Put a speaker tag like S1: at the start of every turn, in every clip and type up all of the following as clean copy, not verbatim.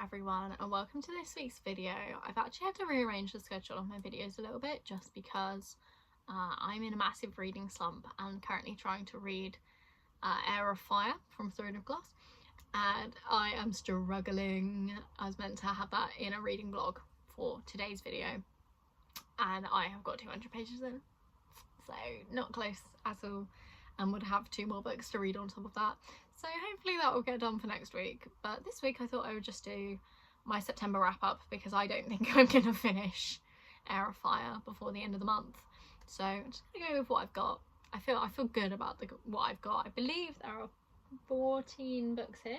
S1: everyone, and welcome to this week's video. I've actually had to rearrange the schedule of my videos a little bit just because I'm in a massive reading slump and currently trying to read Heir of Fire from Throne of Glass, and I am struggling. I was meant to have that in a reading vlog for today's video and I have got 200 pages in, so not close at all, and would have 2 more books to read on top of that. So hopefully that will get done for next week. But this week I thought I would just do my September wrap up because I don't think I'm going to finish Heir of Fire before the end of the month. So I'm just going to go with what I've got. I feel good about what I've got. I believe there are 14 books here,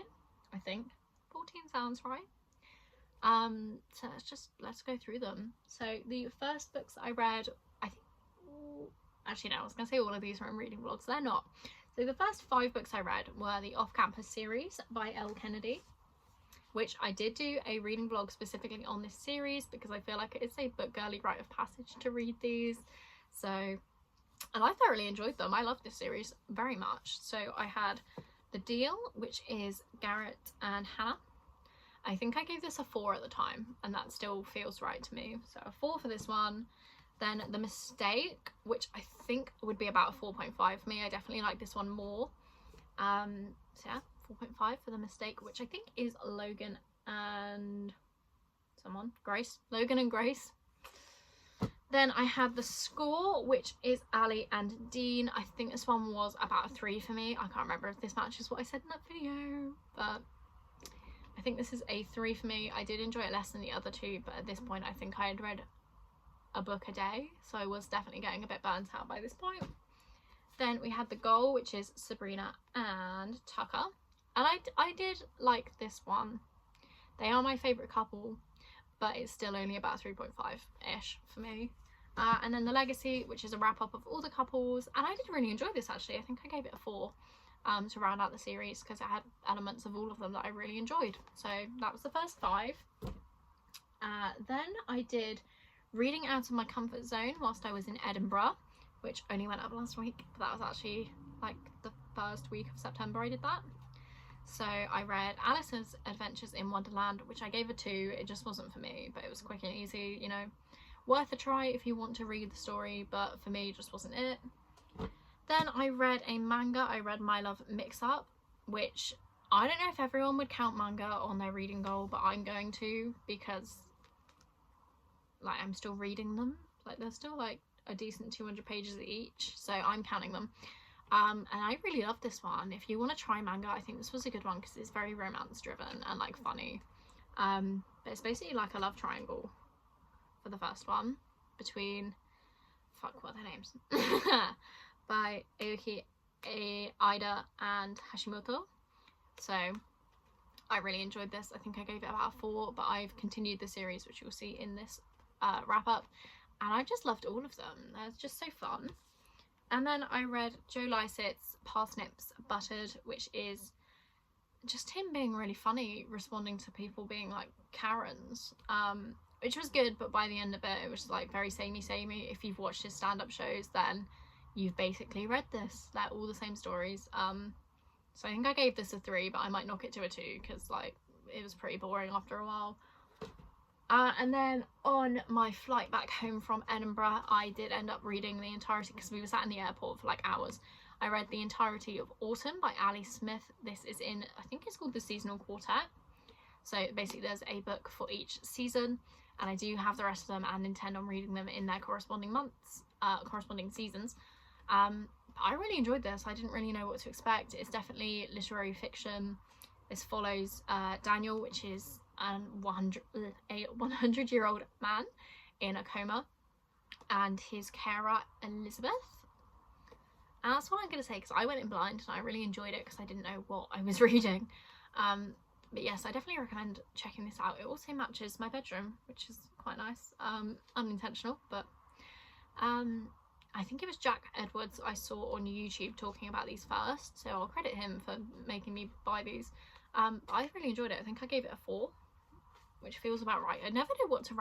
S1: I think. 14 sounds right. So let's go through them. So the first books I read, I think, actually no, I was going to say all of these are in reading vlogs, they're not. So the first 5 books I read were the Off Campus series by Elle Kennedy, which I did do a reading vlog specifically on this series because I feel like it's a book girly rite of passage to read these. So, and I thoroughly enjoyed them. I love this series very much. So I had The Deal, which is Garrett and Hannah. I think I gave this a 4 at the time, and that still feels right to me. So a 4 for this one. Then The Mistake, which I think would be about a 4.5 for me. I definitely like this one more. So yeah, 4.5 for The Mistake, which I think is Logan and Grace. Logan and Grace. Then I had The Score, which is Ali and Dean. I think this one was about a 3 for me. I can't remember if this matches what I said in that video, but I think this is a 3 for me. I did enjoy it less than the other 2, but at this point I think I had read a book a day, so I was definitely getting a bit burnt out by this point. Then we had The Goal, which is Sabrina and Tucker, and I did like this one. They are my favourite couple, but it's still only about 3.5-ish for me. And then The Legacy, which is a wrap-up of all the couples, and I did really enjoy this actually. I think I gave it a 4 to round out the series because it had elements of all of them that I really enjoyed. So that was the first 5. Then I did Reading Out of My Comfort Zone whilst I was in Edinburgh, which only went up last week, but that was actually like the first week of September I did that. So I read Alice's Adventures in Wonderland, which I gave a 2. It just wasn't for me, but it was quick and easy, you know, worth a try if you want to read the story, but for me it just wasn't it. Then I read a manga. I read My Love Mix-Up, which I don't know if everyone would count manga on their reading goal, but I'm going to, because like I'm still reading them. Like they're still like a decent 200 pages each, so I'm counting them. And I really love this one. If you want to try manga, I think this was a good one because it's very romance driven and like funny. But it's basically like a love triangle for the first one between, what are their names? By Aoki, Aida and Hashimoto. So I really enjoyed this. I think I gave it about a 4, but I've continued the series, which you'll see in this wrap up, and I just loved all of them. They're just so fun. And then I read Joe Lycett's Parsnips Buttered, which is just him being really funny, responding to people being like Karens, which was good, but by the end of it was like very samey. If you've watched his stand-up shows, then you've basically read this. They're all the same stories. So I think I gave this a 3, but I might knock it to a 2 because like it was pretty boring after a while. And then on my flight back home from Edinburgh, I did end up reading the entirety, because we were sat in the airport for like hours. I read the entirety of Autumn by Ali Smith. This is in, I think it's called the Seasonal Quartet. So basically there's a book for each season, and I do have the rest of them and intend on reading them in their corresponding months, corresponding seasons. I really enjoyed this. I didn't really know what to expect. It's definitely literary fiction. This follows Daniel, which is a 100-year-old man in a coma, and his carer Elizabeth. And that's what I'm going to say because I went in blind and I really enjoyed it because I didn't know what I was reading. But yes, I definitely recommend checking this out. It also matches my bedroom, which is quite nice. Unintentional, but I think it was Jack Edwards I saw on YouTube talking about these first, so I'll credit him for making me buy these. I really enjoyed it. I think I gave it a 4, which feels about right. I never know what to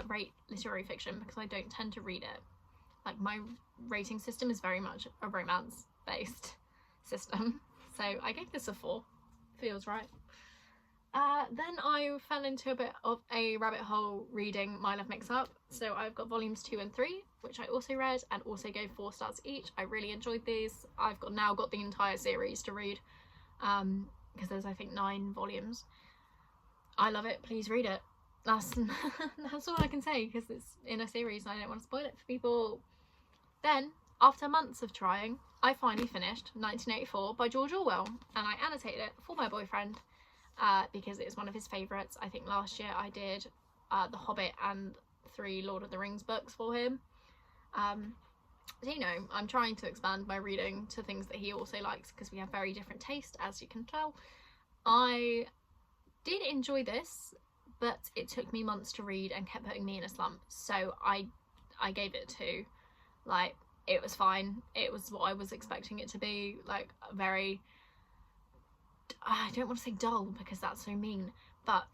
S1: rate literary fiction because I don't tend to read it. Like my rating system is very much a romance based system, so I gave this a 4. Feels right. Then I fell into a bit of a rabbit hole reading My Love Mix-Up. So I've got volumes 2 and 3, which I also read and also gave 4 stars each. I really enjoyed these. I've now got the entire series to read, because there's I think 9 volumes. I love it. Please read it. That's all I can say, because it's in a series and I don't want to spoil it for people. Then, after months of trying, I finally finished 1984 by George Orwell, and I annotated it for my boyfriend, because it's one of his favourites. I think last year I did The Hobbit and 3 Lord of the Rings books for him. So, you know, I'm trying to expand my reading to things that he also likes, because we have very different taste, as you can tell. I did enjoy this, but it took me months to read and kept putting me in a slump, so I gave it a 2. Like, it was fine. It was what I was expecting it to be, like, very, I don't want to say dull because that's so mean, but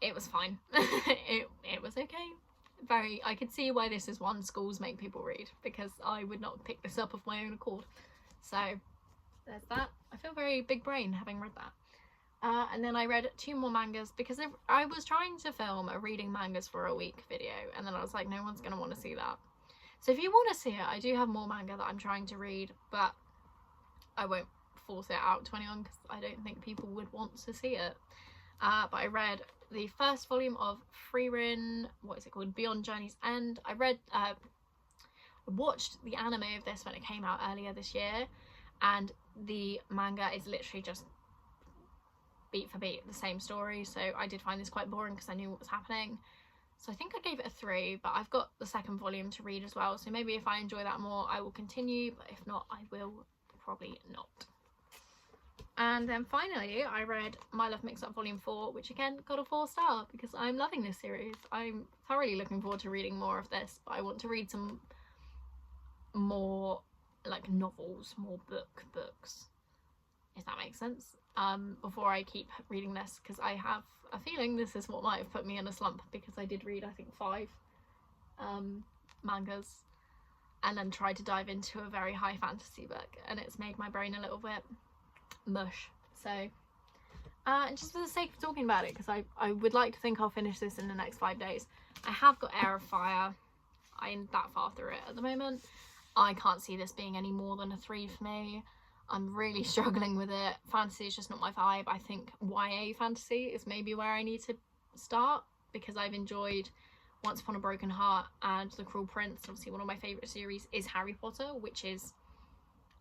S1: it was fine. it was okay. I could see why this is one schools make people read, because I would not pick this up of my own accord. So there's that. I feel very big brain having read that. And then I read 2 more mangas, because I was trying to film a reading mangas for a week video, and then I was like, no one's going to want to see that. So if you want to see it, I do have more manga that I'm trying to read, but I won't force it out to anyone because I don't think people would want to see it. But I read the first volume of Frieren, what is it called, Beyond Journey's End. I watched the anime of this when it came out earlier this year, and the manga is literally just beat for beat the same story, so I did find this quite boring because I knew what was happening. So I think I gave it a 3, but I've got the second volume to read as well, so maybe if I enjoy that more I will continue, but if not I will probably not. And then finally I read My Love Mix-Up Volume 4, which again got a 4-star because I'm loving this series. I'm thoroughly looking forward to reading more of this, but I want to read some more like novels, more books, if that makes sense, before I keep reading this, because I have a feeling this is what might have put me in a slump, because I did read I think 5 mangas and then tried to dive into a very high fantasy book, and it's made my brain a little bit mush. So just for the sake of talking about it, because I would like to think I'll finish this in the next 5 days. I have got Heir of Fire. I'm that far through it at the moment. I can't see this being any more than a 3 for me. I'm really struggling with it. Fantasy is just not my vibe. I think YA fantasy is maybe where I need to start, because I've enjoyed Once Upon a Broken Heart and The Cruel Prince. Obviously one of my favourite series is Harry Potter, which is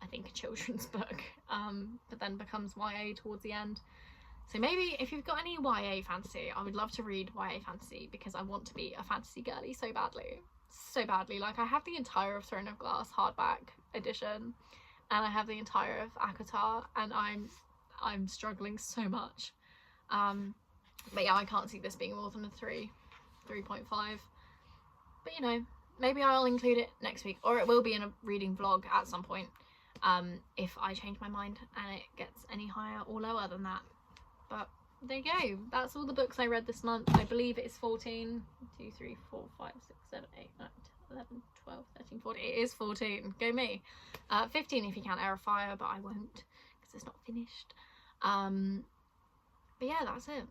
S1: I think a children's book, but then becomes YA towards the end. So maybe if you've got any YA fantasy, I would love to read YA fantasy, because I want to be a fantasy girly so badly. So badly. Like, I have the entire of Throne of Glass hardback edition, and I have the entire of ACOTAR, and I'm struggling so much. But yeah, I can't see this being more than a 3.5. But you know, maybe I'll include it next week, or it will be in a reading vlog at some point, if I change my mind and it gets any higher or lower than that. But there you go. That's all the books I read this month. I believe it is 14. 2, 3, 4, 5, 6, 7, 8, 9, 10, 11, 12, 13, 14. It is 14. Go me. 15 if you count Heir of Fire, but I won't because it's not finished. But yeah, that's it.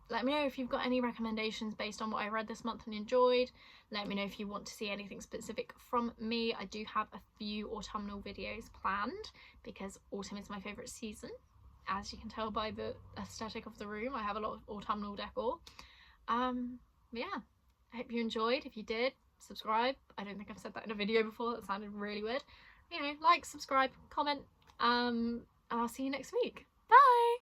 S1: Let me know if you've got any recommendations based on what I read this month and enjoyed. Let me know if you want to see anything specific from me. I do have a few autumnal videos planned because autumn is my favourite season. As you can tell by the aesthetic of the room, I have a lot of autumnal decor. But yeah, I hope you enjoyed. If you did, subscribe. I don't think I've said that in a video before. That sounded really weird. You know, like, subscribe, comment, and I'll see you next week.